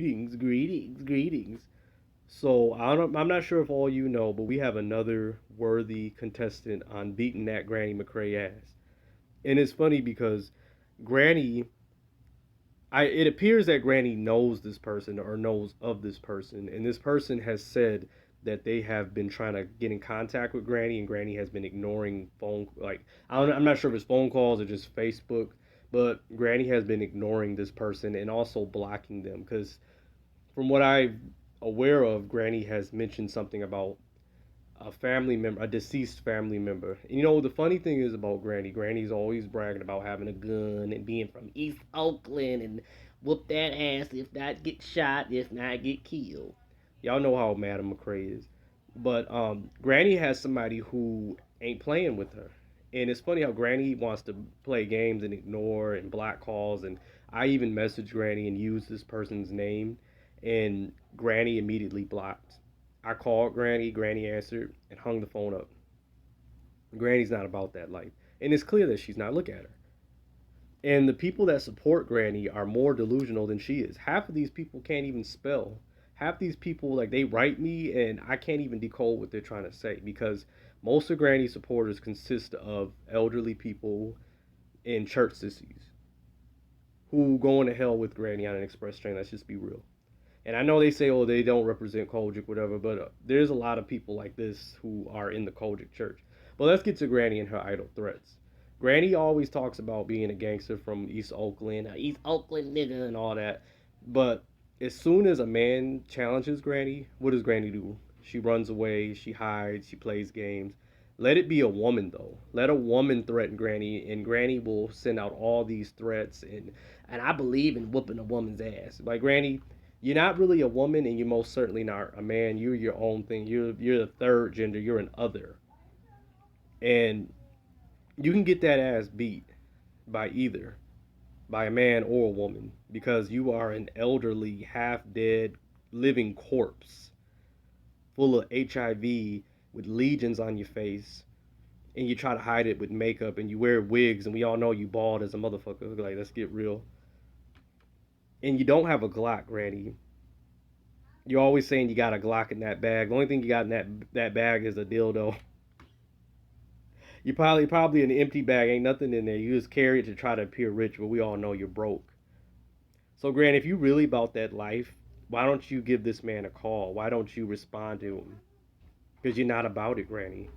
Greetings, greetings, greetings. So I'm not sure if all you know, but we have another worthy contestant on beating that Granny McCrae ass. And it's funny because Granny, it appears that Granny knows this person or knows of this person, and this person has said that they have been trying to get in contact with Granny, and Granny has been ignoring I'm not sure if it's phone calls or just Facebook, but Granny has been ignoring this person and also blocking them because from what I'm aware of, Granny has mentioned something about a family member, a deceased family member. And the funny thing is about Granny, Granny's always bragging about having a gun and being from East Oakland and whoop that ass, if not get shot, if not get killed. Y'all know how Madam McCrae is. But Granny has somebody who ain't playing with her. And it's funny how Granny wants to play games and ignore and block calls. And I even messaged Granny and used this person's name, and Granny immediately blocked. I called Granny, Granny answered, and hung the phone up. Granny's not about that life. And it's clear that she's not. Look at her. And the people that support Granny are more delusional than she is. Half of these people can't even spell. Half these people, like, they write me and I can't even decode what they're trying to say because most of Granny supporters consist of elderly people and church sissies who go into hell with Granny on an express train. Let's just be real. And I know they say, oh, they don't represent Kojic, whatever, but there's a lot of people like this who are in the Kojic church. But let's get to Granny and her idle threats. Granny always talks about being a gangster from East Oakland, East Oakland nigga, and all that. But as soon as a man challenges Granny, what does Granny do? She runs away, she hides, she plays games. Let it be a woman, though. Let a woman threaten Granny, and Granny will send out all these threats. And I believe in whooping a woman's ass. Like, Granny, you're not really a woman, and you're most certainly not a man. You're your own thing. You're the third gender. You're an other, and you can get that ass beat by either by a man or a woman because you are an elderly, half dead, living corpse full of HIV with legions on your face, and you try to hide it with makeup and you wear wigs, and we all know you bald as a motherfucker. Like, let's get real. And you don't have a Glock, Granny. You're always saying you got a Glock in that bag. The only thing you got in that bag is a dildo. You probably an empty bag, ain't nothing in there. You just carry it to try to appear rich, but we all know you're broke. So, Grant, if you really about that life, why don't you give this man a call? Why don't you respond to him? Because you're not about it, Granny.